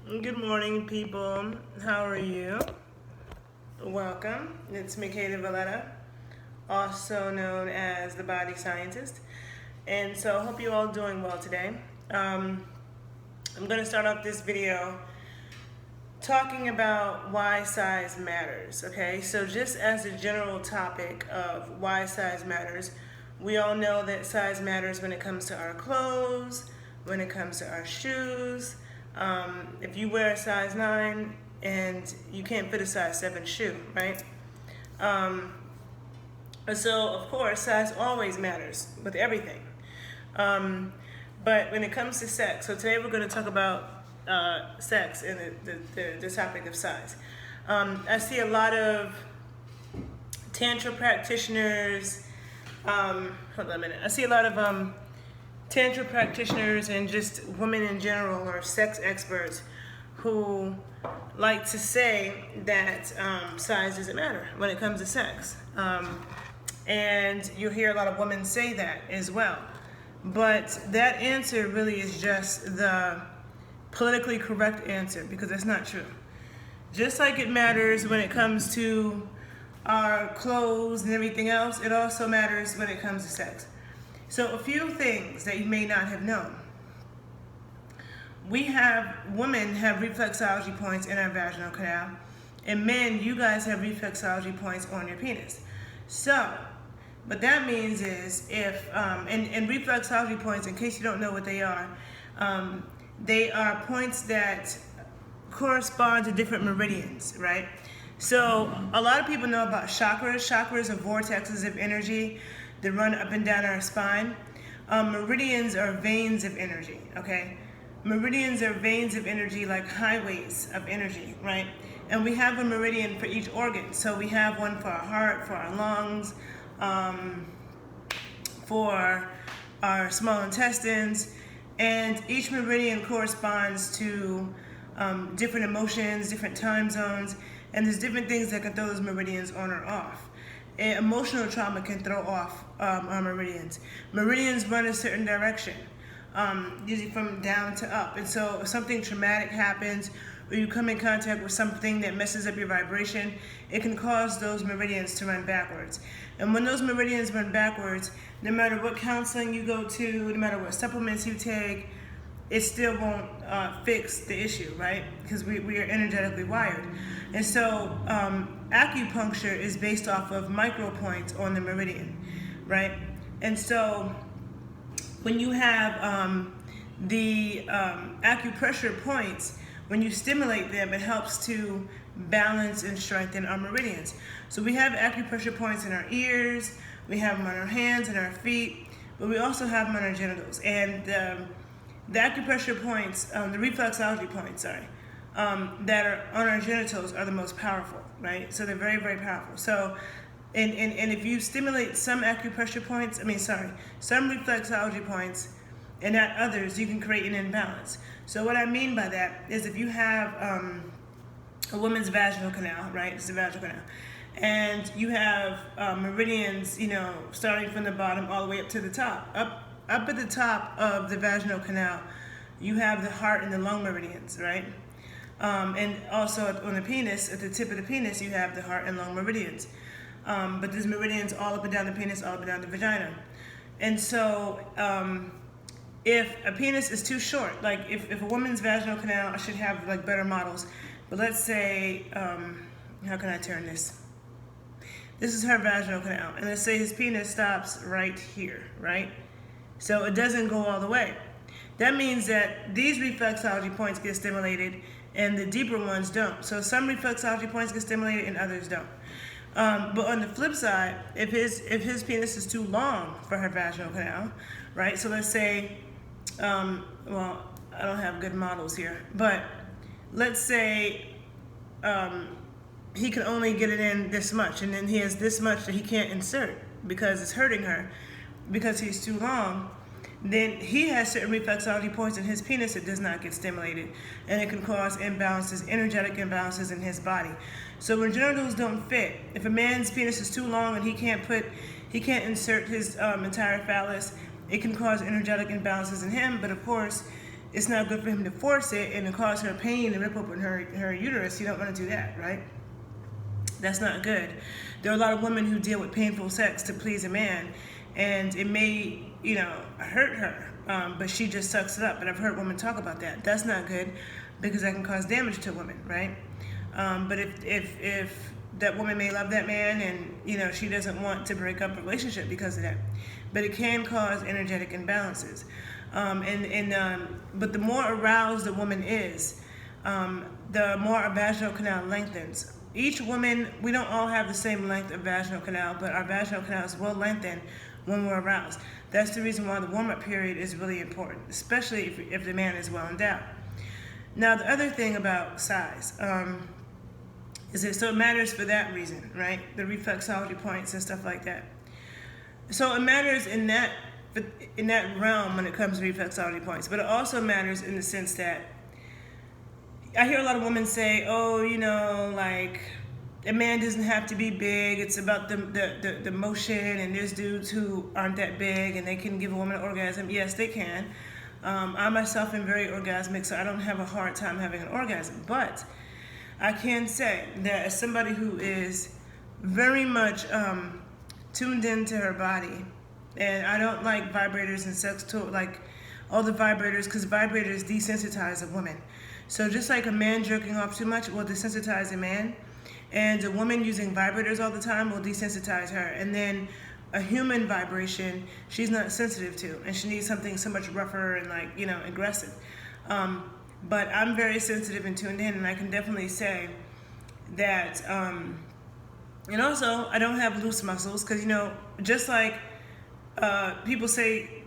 Good morning, people. How are you? Welcome. It's Makeda Valletta, also known as the Body Scientist. And so I hope you're all doing well today. I'm going to start off this video talking about why size matters, okay? So just as a general topic of why size matters, we all know that size matters when it comes to our clothes, when it comes to our shoes. If you wear a size 9 and you can't fit a size 7 shoe, right? So, of course, size always matters with everything. But when it comes to sex, so today we're going to talk about sex and the topic of size. I see a lot of Tantra practitioners. Hold on a minute. I see a lot of Tantra practitioners and just women in general or sex experts who like to say that size doesn't matter when it comes to sex. And you'll hear a lot of women say that as well. But that answer really is just the politically correct answer because it's not true. Just like it matters when it comes to our clothes and everything else, it also matters when it comes to sex. So a few things that you may not have known. Women have reflexology points in our vaginal canal, and men, you guys have reflexology points on your penis. So, what that means is and reflexology points, in case you don't know what they are points that correspond to different meridians, right? So, a lot of people know about chakras. Chakras are vortexes of energy that run up and down our spine. Meridians are veins of energy, okay? Meridians are veins of energy like highways of energy, right? And we have a meridian for each organ. So we have one for our heart, for our lungs, for our small intestines, and each meridian corresponds to different emotions, different time zones, and there's different things that can throw those meridians on or off. Emotional trauma can throw off our meridians. Meridians run a certain direction, usually from down to up. And so if something traumatic happens, or you come in contact with something that messes up your vibration, it can cause those meridians to run backwards. And when those meridians run backwards, no matter what counseling you go to, no matter what supplements you take, it still won't fix the issue, right? Because we are energetically wired. And so acupuncture is based off of micro points on the meridian, right? And so when you have the acupressure points, when you stimulate them, it helps to balance and strengthen our meridians. So we have acupressure points in our ears, we have them on our hands and our feet, but we also have them on our genitals. And the acupressure points, the reflexology points, that are on our genitals are the most powerful, right? So they're very, very powerful. So, and if you stimulate some acupressure points, some reflexology points, and not others, you can create an imbalance. So what I mean by that is if you have a woman's vaginal canal, right? It's the vaginal canal. And you have meridians, starting from the bottom all the way up to the top. Up at the top of the vaginal canal, you have the heart and the lung meridians, right? And also on the penis, at the tip of the penis, you have the heart and lung meridians. But there's meridians all up and down the penis, all up and down the vagina. And so if a penis is too short, like if a woman's vaginal canal, I should have like better models, but let's say, how can I turn this? This is her vaginal canal, and let's say his penis stops right here, right? So it doesn't go all the way. That means that these reflexology points get stimulated and the deeper ones don't. So some reflexology points get stimulated and others don't. But on the flip side, if his penis is too long for her vaginal canal, right? So let's say, well, I don't have good models here, but let's say he can only get it in this much, and then he has this much that he can't insert because it's hurting her because he's too long. Then he has certain reflexology points in his penis that does not get stimulated, and it can cause imbalances, energetic imbalances in his body. So when genitals don't fit, if a man's penis is too long and he can't insert his entire phallus, it can cause energetic imbalances in him. But of course, it's not good for him to force it and to cause her pain and rip open her uterus. You don't want to do that, right? That's not good. There are a lot of women who deal with painful sex to please a man, and it may, hurt her, but she just sucks it up. And I've heard women talk about that. That's not good, because that can cause damage to women, right? But if that woman may love that man, and she doesn't want to break up a relationship because of that, but it can cause energetic imbalances. But the more aroused the woman is, the more our vaginal canal lengthens. Each woman, we don't all have the same length of vaginal canal, but our vaginal canals will lengthen when we're aroused. That's the reason why the warm-up period is really important, especially if the man is well endowed. Now, the other thing about size is that so it matters for that reason, right? The reflexology points and stuff like that. So it matters in that realm when it comes to reflexology points, but it also matters in the sense that I hear a lot of women say, like a man doesn't have to be big. It's about the motion, and there's dudes who aren't that big and they can give a woman an orgasm. Yes, they can. I myself am very orgasmic, so I don't have a hard time having an orgasm. But I can say that as somebody who is very much tuned into her body, and I don't like vibrators and sex toys, like all the vibrators, because vibrators desensitize a woman. So just like a man jerking off too much will desensitize a man, and a woman using vibrators all the time will desensitize her. And then a human vibration, she's not sensitive to, and she needs something so much rougher and aggressive. But I'm very sensitive and tuned in, and I can definitely say that, and also I don't have loose muscles, because just like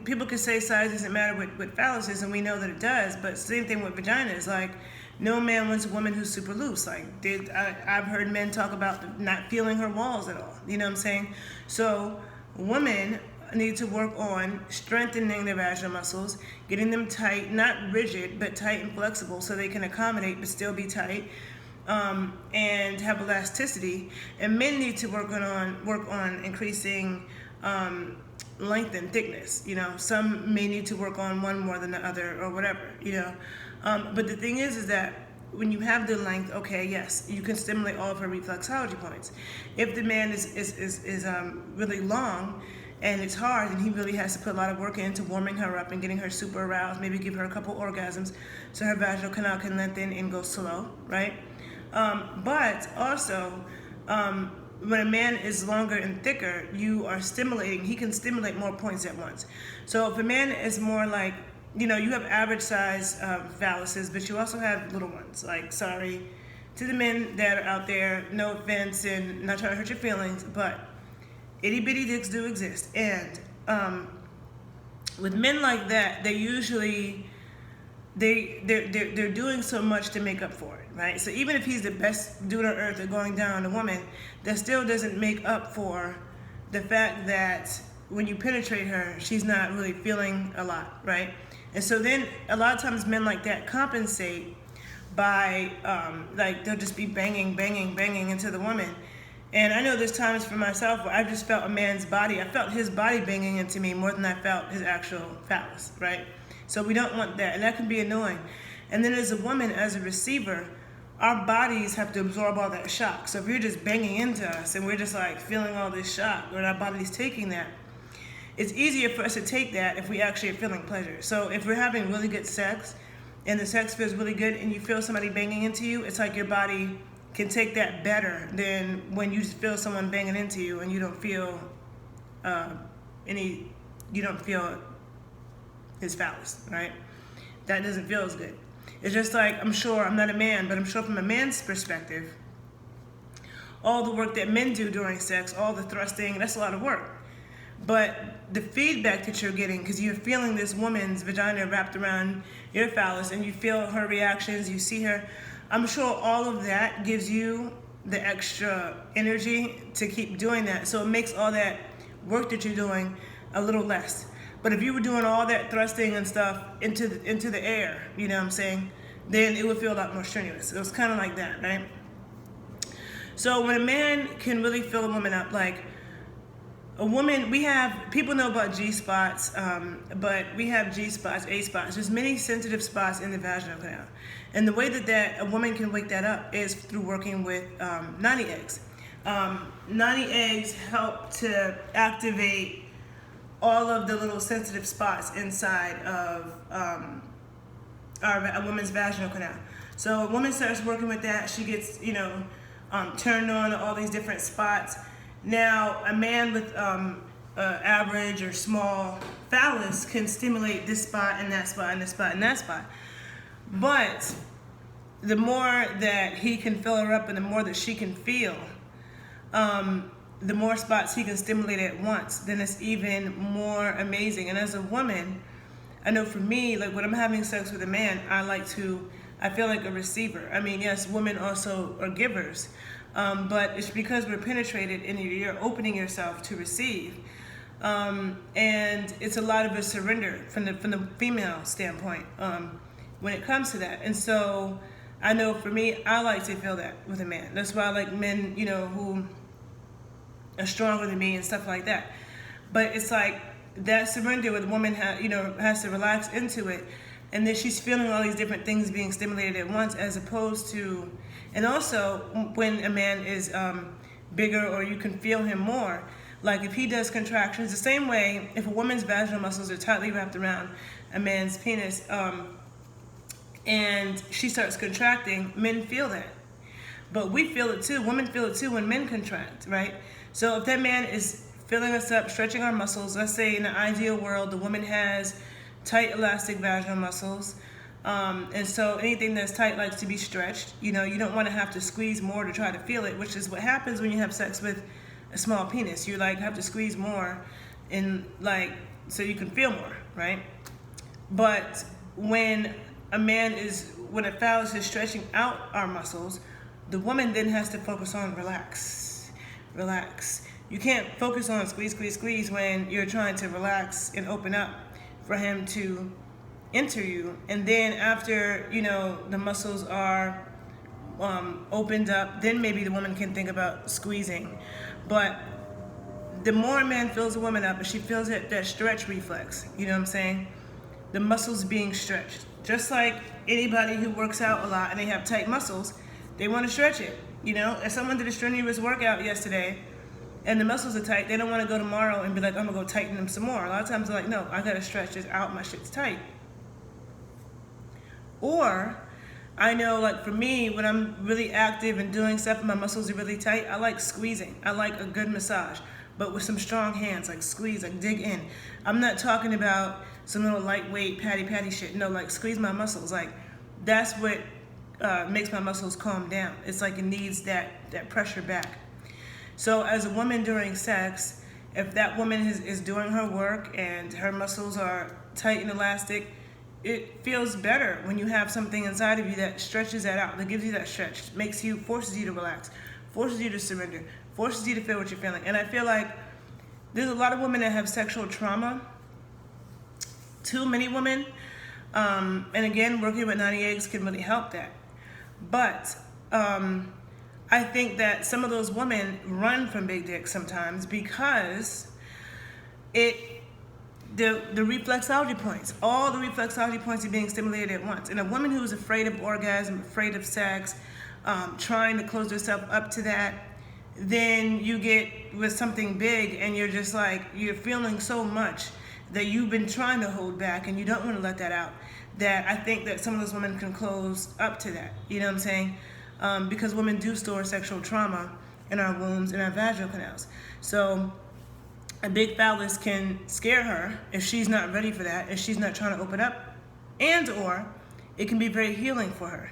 people can say size doesn't matter with phalluses, and we know that it does, but same thing with vaginas. Like, no man wants a woman who's super loose. I've heard men talk about not feeling her walls at all. You know what I'm saying? So women need to work on strengthening their vaginal muscles, getting them tight, not rigid, but tight and flexible, so they can accommodate but still be tight, and have elasticity. And men need to work on increasing length and thickness. Some may need to work on one more than the other or whatever. But the thing is that when you have the length, okay, yes, you can stimulate all of her reflexology points. If the man is really long and it's hard, and he really has to put a lot of work into warming her up and getting her super aroused, maybe give her a couple orgasms so her vaginal canal can lengthen and go slow, right? But also, when a man is longer and thicker, he can stimulate more points at once. So if a man is more like, you have average size phalluses, but you also have little ones. Like, sorry to the men that are out there, no offense, and not trying to hurt your feelings, but itty bitty dicks do exist. And with men like that, they usually they're doing so much to make up for it, right? So even if he's the best dude on earth at going down on a woman, that still doesn't make up for the fact that when you penetrate her, she's not really feeling a lot, right? And so then a lot of times men like that compensate by they'll just be banging into the woman. And I know there's times for myself where I just felt a man's body. I felt his body banging into me more than I felt his actual phallus, right? So we don't want that, and that can be annoying. And then as a woman, as a receiver, our bodies have to absorb all that shock. So if you're just banging into us and we're just feeling all this shock, and our body's taking that, it's easier for us to take that if we actually are feeling pleasure. So if we're having really good sex and the sex feels really good and you feel somebody banging into you, it's like your body can take that better than when you just feel someone banging into you and you don't feel his phallus, right? That doesn't feel as good. It's just like, I'm sure, I'm not a man, but I'm sure from a man's perspective, all the work that men do during sex, all the thrusting, that's a lot of work. But the feedback that you're getting, because you're feeling this woman's vagina wrapped around your phallus and you feel her reactions, you see her, I'm sure all of that gives you the extra energy to keep doing that. So it makes all that work that you're doing a little less. But if you were doing all that thrusting and stuff into the air, you know what I'm saying, then it would feel a lot more strenuous. It was kind of like that, right? So when a man can really fill a woman up, like a woman, we have, people know about G spots, but we have G spots, A spots. There's many sensitive spots in the vaginal canal. And the way that a woman can wake that up is through working with Nani eggs. Nani eggs help to activate all of the little sensitive spots inside of a woman's vaginal canal. So a woman starts working with that, she gets, turned on to all these different spots. Now, a man with average or small phallus can stimulate this spot and that spot and this spot and that spot. But the more that he can fill her up and the more that she can feel, the more spots he can stimulate at once, then it's even more amazing. And as a woman, I know for me, like when I'm having sex with a man, I feel like a receiver. I mean, yes, women also are givers, but it's because we're penetrated and you're opening yourself to receive. And it's a lot of a surrender from the female standpoint when it comes to that. And so I know for me, I like to feel that with a man. That's why I like men, who are stronger than me and stuff like that. But it's like that surrender where the woman has to relax into it, and then she's feeling all these different things being stimulated at once, as opposed to, and also when a man is bigger or you can feel him more, like if he does contractions, the same way if a woman's vaginal muscles are tightly wrapped around a man's penis and she starts contracting, men feel that. But we feel it too, women feel it too when men contract, right? So if that man is filling us up, stretching our muscles, let's say in the ideal world, the woman has tight elastic vaginal muscles, and so anything that's tight likes to be stretched. You don't want to have to squeeze more to try to feel it, which is what happens when you have sex with a small penis. You have to squeeze more so you can feel more, right? But when a phallus is stretching out our muscles, the woman then has to focus on relax. You can't focus on squeeze when you're trying to relax and open up for him to enter you. And then after, the muscles are opened up, then maybe the woman can think about squeezing. But the more a man fills a woman up, and she feels that stretch reflex, you know what I'm saying? The muscles being stretched. Just like anybody who works out a lot and they have tight muscles, they want to stretch it. If someone did a strenuous workout yesterday and the muscles are tight, they don't want to go tomorrow and be like, I'm going to go tighten them some more. A lot of times they're like, no, I got to stretch this out, my shit's tight. Or, I know, like for me, when I'm really active and doing stuff and my muscles are really tight, I like squeezing. I like a good massage, but with some strong hands, like squeeze, like dig in. I'm not talking about some little lightweight patty shit. No, like squeeze my muscles. Like that's what makes my muscles calm down. It's like it needs that pressure back. So as a woman during sex, if that woman is doing her work and her muscles are tight and elastic, it feels better when you have something inside of you that stretches that out, that gives you that stretch, forces you to relax, forces you to surrender, forces you to feel what you're feeling. And I feel like there's a lot of women that have sexual trauma. Too many women. And again, working with Nani eggs can really help that. But I think that some of those women run from big dicks sometimes because the reflexology points, all the reflexology points are being stimulated at once. And a woman who is afraid of orgasm, afraid of sex, trying to close herself up to that, then you get with something big and you're just like, you're feeling so much that you've been trying to hold back and you don't want to let that out, that I think that some of those women can close up to that. You know what I'm saying? Because women do store sexual trauma in our wombs and our vaginal canals. So a big phallus can scare her if she's not ready for that, if she's not trying to open up, and or it can be very healing for her.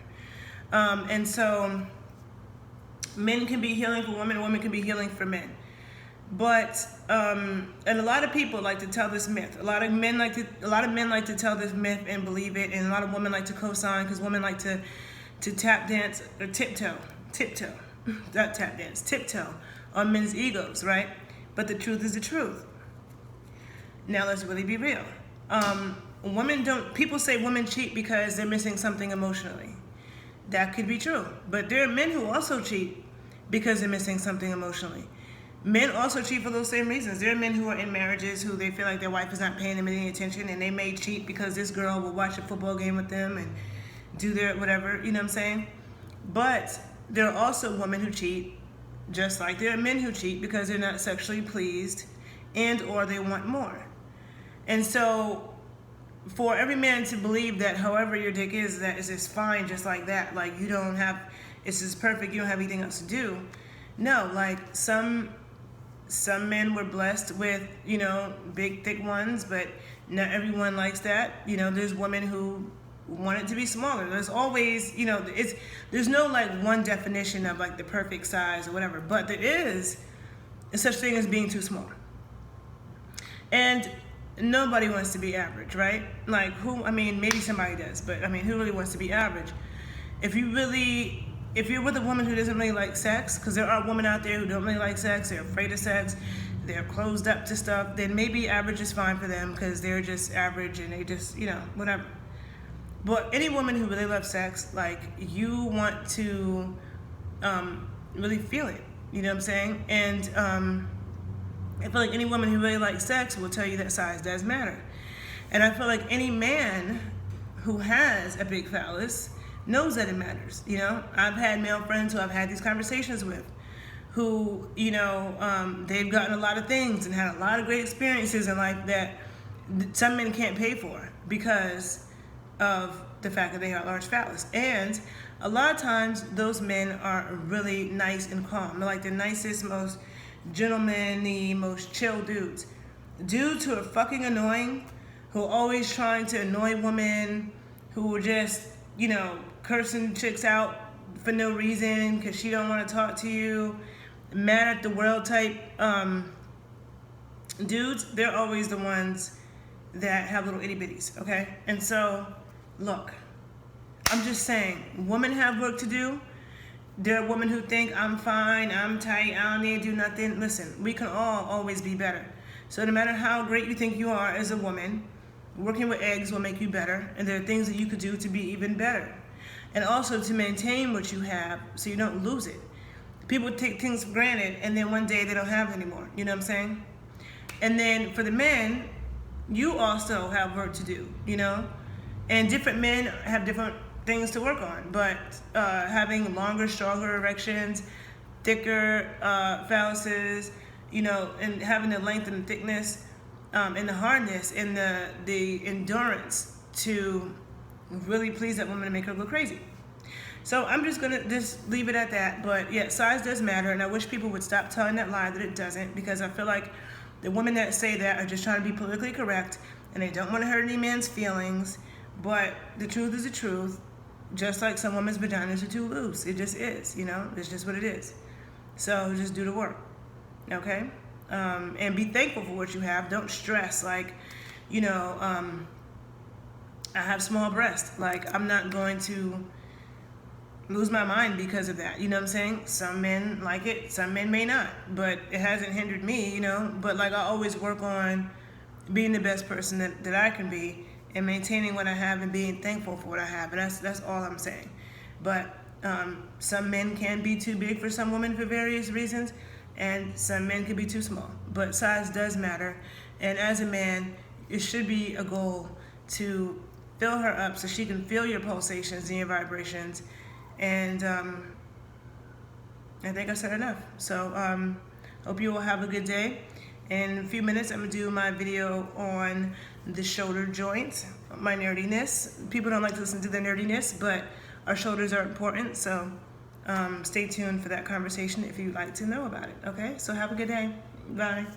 And so men can be healing for women, women can be healing for men. But and a lot of people like to tell this myth. A lot of men like to tell this myth and believe it, and a lot of women like to co-sign because women like to tap dance or tiptoe on men's egos, right? But the truth is the truth. Now let's really be real. People say women cheat because they're missing something emotionally. That could be true. But there are men who also cheat because they're missing something emotionally. Men also cheat for those same reasons. There are men who are in marriages who they feel like their wife is not paying them any attention, and they may cheat because this girl will watch a football game with them and do their whatever, you know what I'm saying? But there are also women who cheat, just like there are men who cheat because they're not sexually pleased and or they want more. And so for every man to believe that however your dick is, that is just fine just like that, like you don't have, it's just perfect, you don't have anything else to do. No, like some men were blessed with, you know, big thick ones, but not everyone likes that. You know, there's women who want it to be smaller. There's always, you know, there's no like one definition of like the perfect size or whatever, but there is a such thing as being too small. And nobody wants to be average, right? Like who, I mean, maybe somebody does, but I mean, who really wants to be average? If you're with a woman who doesn't really like sex, because there are women out there who don't really like sex, they're afraid of sex, they're closed up to stuff, then maybe average is fine for them because they're just average and they just, you know, whatever. But any woman who really loves sex, like you want to really feel it, you know what I'm saying? And I feel like any woman who really likes sex will tell you that size does matter. And I feel like any man who has a big phallus knows that it matters. You know, I've had male friends who I've had these conversations with who, you know, they've gotten a lot of things and had a lot of great experiences in life that some men can't pay for because of the fact that they have a large phallus. And a lot of times those men are really nice and calm. They're like the nicest, most gentlemanly, most chill dudes. Dudes who are fucking annoying, who are always trying to annoy women, who are just, you know, cursing chicks out for no reason because she don't want to talk to you, mad at the world type dudes, they're always the ones that have little itty bitties, okay? And so, look, I'm just saying, women have work to do. There are women who think I'm fine, I'm tight, I don't need to do nothing. Listen, we can all always be better. So no matter how great you think you are as a woman, working with eggs will make you better, and there are things that you could do to be even better. And also to maintain what you have so you don't lose it. People take things for granted and then one day they don't have it anymore. You know what I'm saying? And then for the men, you also have work to do, you know? And different men have different things to work on, but having longer, stronger erections, thicker phalluses, you know, and having the length and the thickness and the hardness and the endurance to really please that woman and make her go crazy. So I'm just gonna leave it at that. But yeah, size does matter, and I wish people would stop telling that lie that it doesn't, because I feel like the women that say that are just trying to be politically correct and they don't want to hurt any man's feelings. But the truth is the truth. Just like some women's vaginas are too loose, it just is, you know, it's just what it is. So just do the work, okay? And be thankful for what you have. Don't stress, like, you know, I have small breasts. Like, I'm not going to lose my mind because of that, you know what I'm saying? Some men like it, some men may not, but it hasn't hindered me, you know? But like, I always work on being the best person that I can be, and maintaining what I have and being thankful for what I have. And that's all I'm saying. But some men can be too big for some women for various reasons, and some men can be too small. But size does matter. And as a man, it should be a goal to fill her up so she can feel your pulsations and your vibrations. And I think I said enough. So hope you all have a good day. In a few minutes, I'm gonna do my video on the shoulder joint, my nerdiness. People don't like to listen to the nerdiness, but our shoulders are important, so stay tuned for that conversation if you'd like to know about it, okay? So have a good day. Bye.